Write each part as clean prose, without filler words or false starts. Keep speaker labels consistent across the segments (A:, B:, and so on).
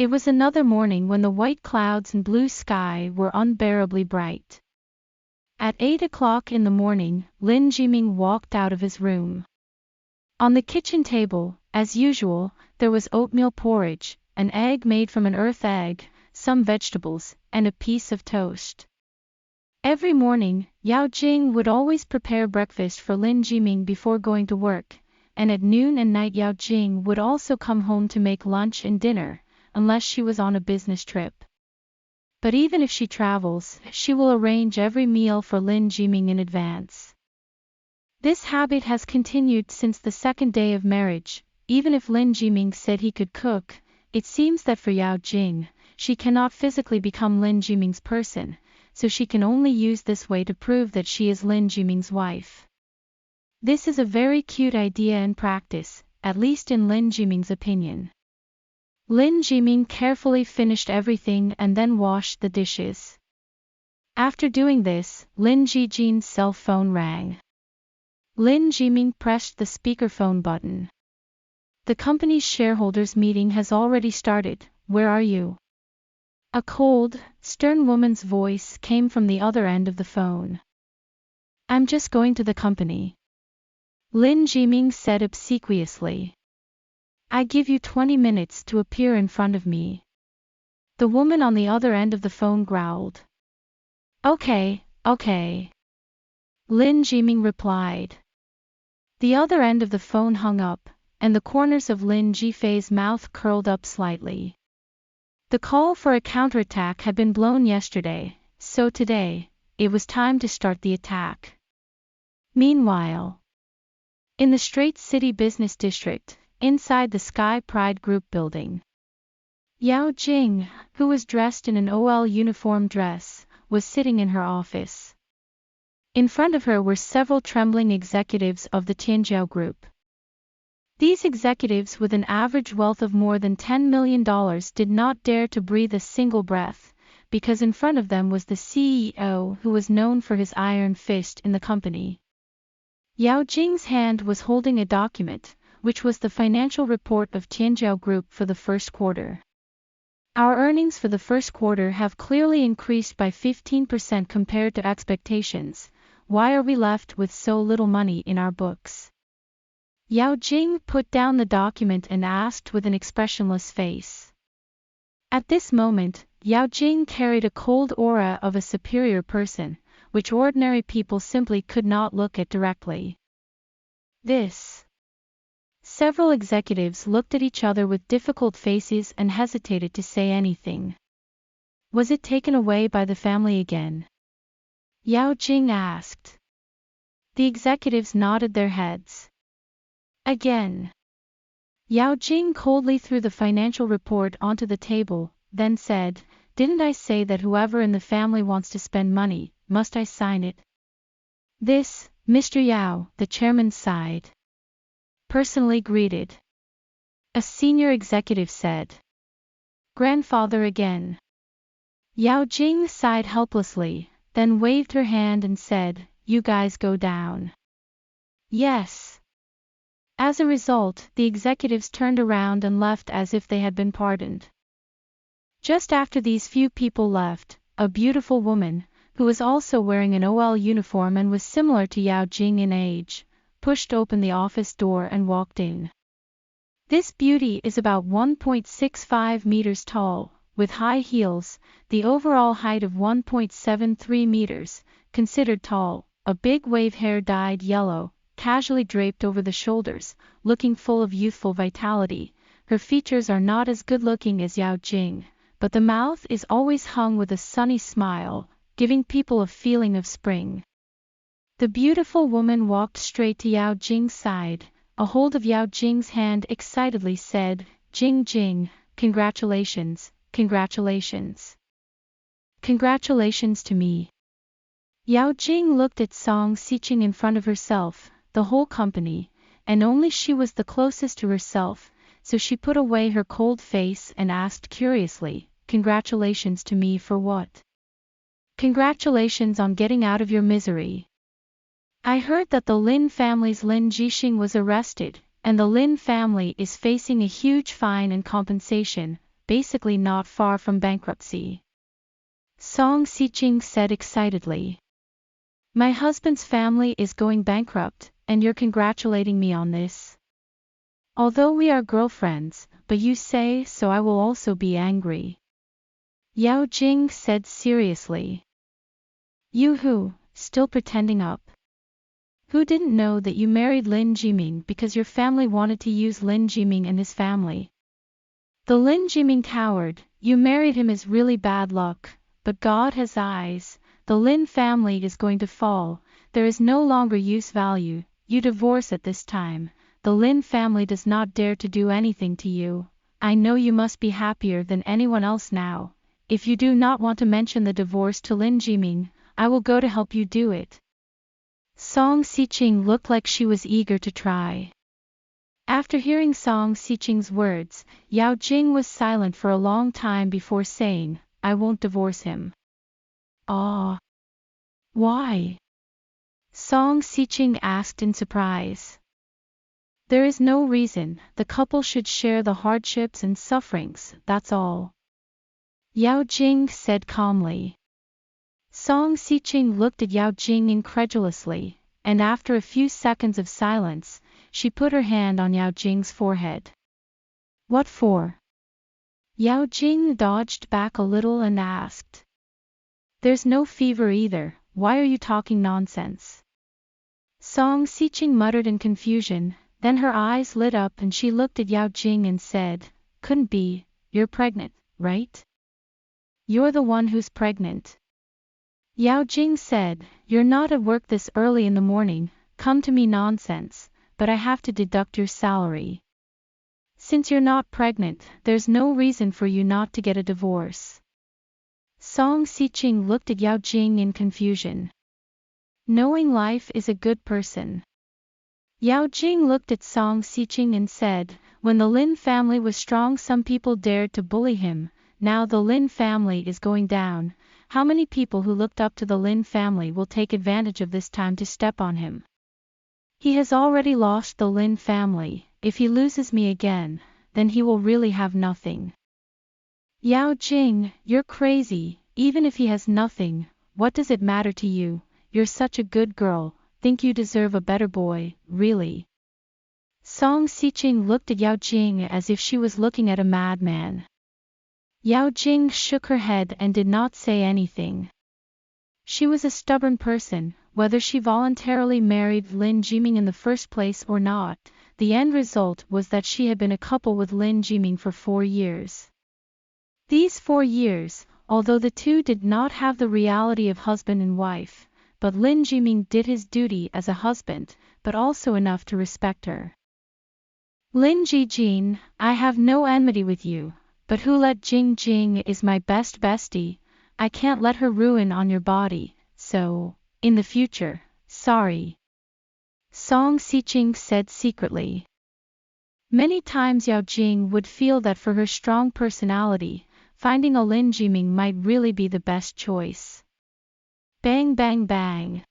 A: It was another morning when the white clouds and blue sky were unbearably bright. At 8 o'clock in the morning, Lin Zhijin walked out of his room. On the kitchen table, as usual, there was oatmeal porridge, an egg made from an earth egg, some vegetables, and a piece of toast. Every morning, Yao Jing would always prepare breakfast for Lin Zhijin before going to work, and at noon and night Yao Jing would also come home to make lunch and dinner, unless she was on a business trip. But even if she travels, she will arrange every meal for Lin Zhijin in advance. This habit has continued since the second day of marriage. Even if Lin Zhijin said he could cook, it seems that for Yao Jing, she cannot physically become Lin Zhijin's person, so she can only use this way to prove that she is Lin Zhijin's wife. This is a very cute idea and practice, at least in Lin Zhijin's opinion. Lin Zhijin carefully finished everything and then washed the dishes. After doing this, Lin Zhijin's cell phone rang. Lin Zhijin pressed the speakerphone button. The company's shareholders meeting has already started. Where are you? A cold, stern woman's voice came from the other end of the phone. I'm just going to the company. Lin Zhijin said obsequiously. I give you 20 minutes to appear in front of me. The woman on the other end of the phone growled. Okay. Lin Zhijin replied. The other end of the phone hung up, and the corners of Lin Zhifei's mouth curled up slightly. The call for a counterattack had been blown yesterday, so today, it was time to start the attack. Meanwhile, in the Straits City Business District, inside the Sky Pride Group building, Yao Jing, who was dressed in an OL uniform dress, was sitting in her office. In front of her were several trembling executives of the Tianjiao Group. These executives with an average wealth of more than $10 million did not dare to breathe a single breath, because in front of them was the CEO who was known for his iron fist in the company. Yao Jing's hand was holding a document, which was the financial report of Tianjiao Group for the first quarter. Our earnings for the first quarter have clearly increased by 15% compared to expectations. Why are we left with so little money in our books? Yao Jing put down the document and asked with an expressionless face. At this moment, Yao Jing carried a cold aura of a superior person, which ordinary people simply could not look at directly. Several executives looked at each other with difficult faces and hesitated to say anything. Was it taken away by the family again? Yao Jing asked. The executives nodded their heads. Again. Yao Jing coldly threw the financial report onto the table, then said, Didn't I say that whoever in the family wants to spend money, must I sign it? Mr. Yao, the chairman sighed. Personally greeted. A senior executive said. Grandfather again. Yao Jing sighed helplessly, then waved her hand and said, You guys go down. Yes. As a result, the executives turned around and left as if they had been pardoned. Just after these few people left, a beautiful woman, who was also wearing an OL uniform and was similar to Yao Jing in age, pushed open the office door and walked in. This beauty is about 1.65 meters tall, with high heels, the overall height of 1.73 meters, considered tall, a big wave hair dyed yellow, casually draped over the shoulders, looking full of youthful vitality. Her features are not as good-looking as Yao Jing, but the mouth is always hung with a sunny smile, giving people a feeling of spring. The beautiful woman walked straight to Yao Jing's side, a hold of Yao Jing's hand excitedly said, Jing, congratulations. Congratulations to me. Yao Jing looked at Song Xiqing in front of herself, the whole company, and only she was the closest to herself, so she put away her cold face and asked curiously, Congratulations to me for what? Congratulations on getting out of your misery. I heard that the Lin family's Lin Zhijin was arrested, and the Lin family is facing a huge fine and compensation, basically not far from bankruptcy. Song Xiqing said excitedly. My husband's family is going bankrupt, and you're congratulating me on this? Although we are girlfriends, but you say so, I will also be angry. Yao Jing said seriously. You who, still pretending up? Who didn't know that you married Lin Zhijin because your family wanted to use Lin Zhijin and his family? The Lin Zhijin coward, you married him is really bad luck, but God has eyes, the Lin family is going to fall, there is no longer use value, you divorce at this time, the Lin family does not dare to do anything to you, I know you must be happier than anyone else now, if you do not want to mention the divorce to Lin Zhijin, I will go to help you do it. Song Xiqing looked like she was eager to try. After hearing Song Xiqing's words, Yao Jing was silent for a long time before saying, I won't divorce him. Ah. Why? Song Xiqing asked in surprise. There is no reason, the couple should share the hardships and sufferings, that's all. Yao Jing said calmly. Song Xiqing looked at Yao Jing incredulously, and after a few seconds of silence, she put her hand on Yao Jing's forehead. What for? Yao Jing dodged back a little and asked. There's no fever either, why are you talking nonsense? Song Xiqing muttered in confusion, then her eyes lit up and she looked at Yao Jing and said, couldn't be, you're pregnant, right? You're the one who's pregnant. Yao Jing said, you're not at work this early in the morning, come to me nonsense, but I have to deduct your salary. Since you're not pregnant, there's no reason for you not to get a divorce. Song Xiqing looked at Yao Jing in confusion. Knowing life is a good person. Yao Jing looked at Song Xiqing and said, when the Lin family was strong some people dared to bully him, now the Lin family is going down, how many people who looked up to the Lin family will take advantage of this time to step on him? He has already lost the Lin family, if he loses me again, then he will really have nothing. Yao Jing, you're crazy, even if he has nothing, what does it matter to you, you're such a good girl, think you deserve a better boy, really. Song Xiqing looked at Yao Jing as if she was looking at a madman. Yao Jing shook her head and did not say anything. She was a stubborn person, whether she voluntarily married Lin Zhijin in the first place or not, the end result was that she had been a couple with Lin Zhijin for 4 years. These 4 years, although the two did not have the reality of husband and wife, but Lin Zhijin did his duty as a husband, but also enough to respect her. Lin Zhijin, I have no enmity with you, but who let Jing Jing is my best bestie, I can't let her ruin on your body, so, in the future, sorry. Song Xiqing said secretly. Many times Yao Jing would feel that for her strong personality, finding a Lin Zhijin might really be the best choice. Bang bang bang.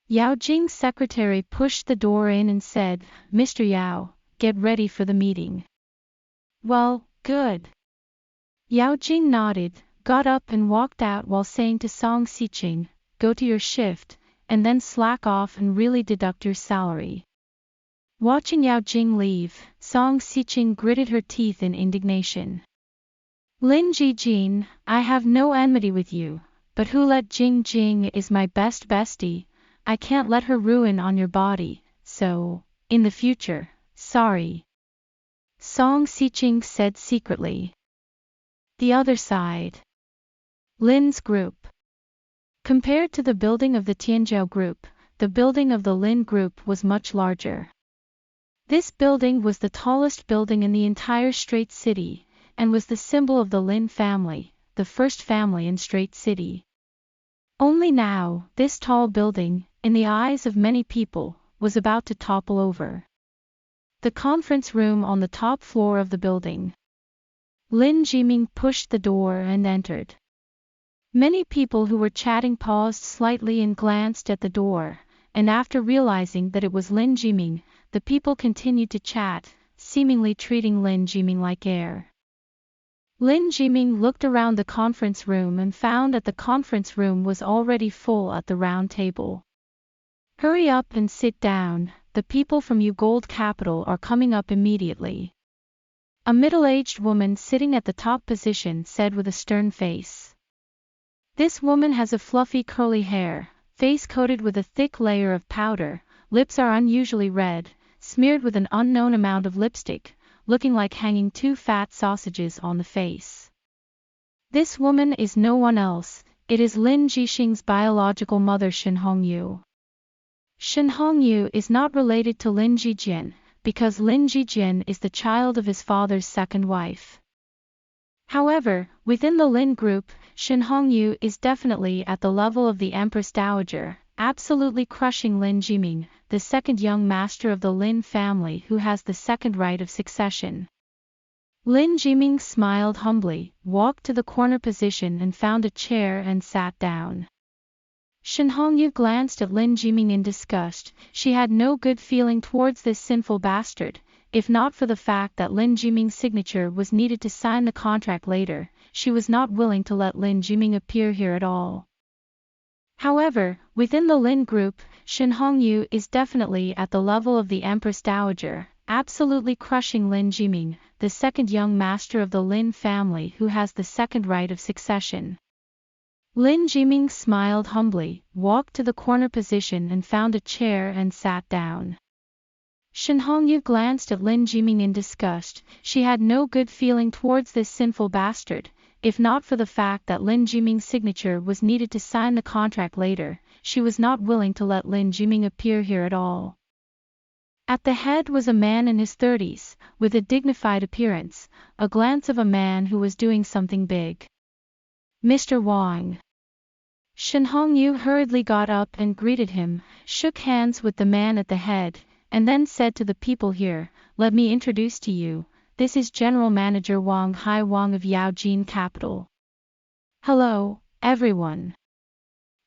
A: Yao Jing's secretary pushed the door in and said, Mr. Yao, get ready for the meeting. Well, good. Yao Jing nodded, got up and walked out while saying to Song Xiqing, go to your shift, and then slack off and really deduct your salary. Watching Yao Jing leave, Song Xiqing gritted her teeth in indignation. Lin Zhijin, I have no enmity with you, but who let Jing Jing is my best bestie, I can't let her ruin on your body, so, in the future, sorry. Song Xiqing said secretly. The other side. Lin's group. Compared to the building of the Tianzhou group, the building of the Lin group was much larger. This building was the tallest building in the entire Straight City, and was the symbol of the Lin family, the first family in Straight City. Only now, this tall building, in the eyes of many people, was about to topple over. The conference room on the top floor of the building. Lin Zhijin pushed the door and entered. Many people who were chatting paused slightly and glanced at the door, and after realizing that it was Lin Zhijin, the people continued to chat, seemingly treating Lin Zhijin like air. Lin Zhijin looked around the conference room and found that the conference room was already full at the round table. Hurry up and sit down, the people from U Gold Capital are coming up immediately. A middle-aged woman sitting at the top position said with a stern face. This woman has a fluffy curly hair, face coated with a thick layer of powder, lips are unusually red, smeared with an unknown amount of lipstick, looking like hanging two fat sausages on the face. This woman is no one else, it is Lin Zhijin's biological mother Shen Hongyu. Shen Hongyu is not related to Lin Zhijin, because Lin Zhijin is the child of his father's second wife. However, within the Lin group, Shen Hongyu is definitely at the level of the Empress Dowager, absolutely crushing Lin Zhijin, the second young master of the Lin family who has the second right of succession. Lin Zhijin smiled humbly, walked to the corner position and found a chair and sat down. Shen Hongyu glanced at Lin Zhijin in disgust. She had no good feeling towards this sinful bastard. If not for the fact that Lin Zhijin's signature was needed to sign the contract later, she was not willing to let Lin Zhijin appear here at all. However, within the Lin group, Shen Hongyu is definitely at the level of the Empress Dowager, absolutely crushing Lin Zhijin, the second young master of the Lin family who has the second right of succession. Lin Zhijin smiled humbly, walked to the corner position and found a chair and sat down. Shen Hongyu glanced at Lin Zhijin in disgust. She had no good feeling towards this sinful bastard. If not for the fact that Lin Zhijin's signature was needed to sign the contract later, she was not willing to let Lin Zhijin appear here at all. At the head was a man in his 30s, with a dignified appearance, a glance of a man who was doing something big. Mr. Wang. Shen Hongyu hurriedly got up and greeted him, shook hands with the man at the head, and then said to the people here, "Let me introduce to you, this is General Manager Wang Hai Wang of Yaojin Capital." "Hello, everyone."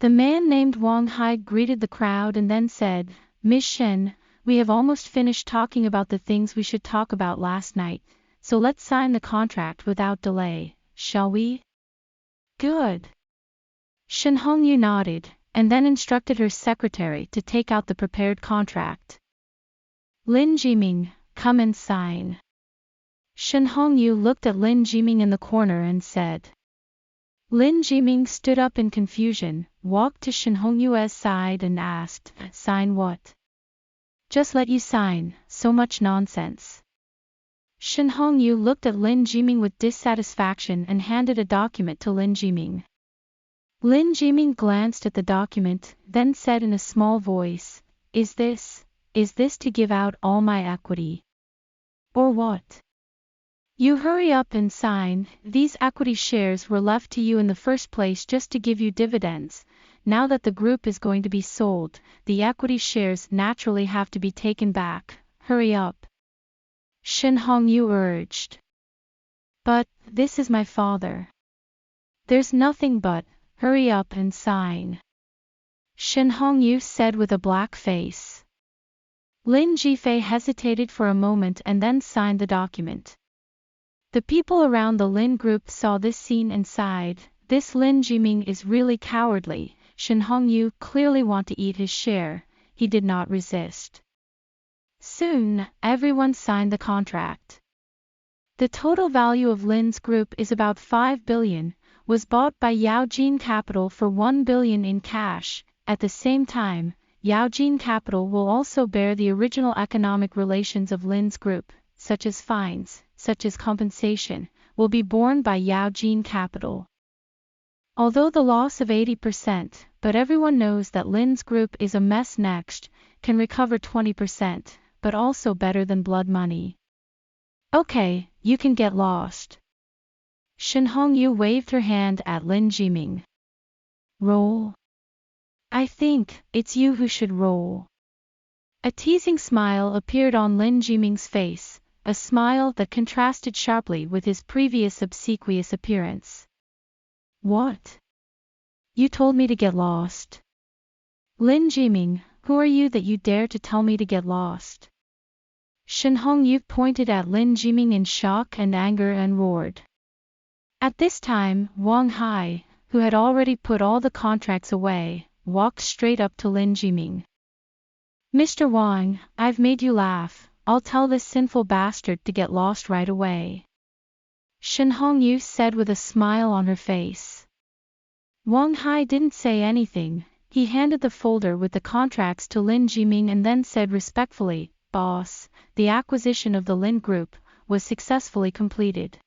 A: The man named Wang Hai greeted the crowd and then said, "Miss Shen, we have almost finished talking about the things we should talk about last night, so let's sign the contract without delay, shall we?" "Good." Shen Hongyu nodded, and then instructed her secretary to take out the prepared contract. "Lin Zhijin, come and sign." Shen Hongyu looked at Lin Zhijin in the corner and said. Lin Zhijin stood up in confusion, walked to Shen Hongyu's side and asked, "Sign what?" "Just let you sign, so much nonsense." Shen Hongyu looked at Lin Zhijin with dissatisfaction and handed a document to Lin Zhijin. Lin Zhijin glanced at the document, then said in a small voice, Is this to give out all my equity? Or what? You hurry up and sign. These equity shares were left to you in the first place just to give you dividends. Now that the group is going to be sold, the equity shares naturally have to be taken back. Hurry up. Shen Hongyu urged. But, this is my father. There's nothing but, hurry up and sign. Shen Hongyu said with a black face. Lin Zhifei hesitated for a moment and then signed the document. The people around the Lin group saw this scene and sighed. This Lin Zhijin is really cowardly. Shen Hongyu clearly want to eat his share. He did not resist. Soon, everyone signed the contract. The total value of Lin's group is about 5 billion, was bought by Yaojin Capital for 1 billion in cash. At the same time, Yaojin Capital will also bear the original economic relations of Lin's group, such as fines, such as compensation, will be borne by Yaojin Capital. Although the loss of 80%, but everyone knows that Lin's group is a mess next, can recover 20%, but also better than blood money. Okay, you can get lost. Shen Hongyu waved her hand at Lin Zhijin. Roll. I think it's you who should roll. A teasing smile appeared on Lin Zhijin's face, a smile that contrasted sharply with his previous obsequious appearance. What? You told me to get lost. Lin Zhijin, who are you that you dare to tell me to get lost? Shen Hongyu pointed at Lin Zhijin in shock and anger and roared. At this time, Wang Hai, who had already put all the contracts away, walked straight up to Lin Zhijin. Mr. Wang, I've made you laugh. I'll tell this sinful bastard to get lost right away. Shen Hongyu said with a smile on her face. Wang Hai didn't say anything. He handed the folder with the contracts to Lin Zhijin and then said respectfully, Boss, the acquisition of the Lin Group was successfully completed.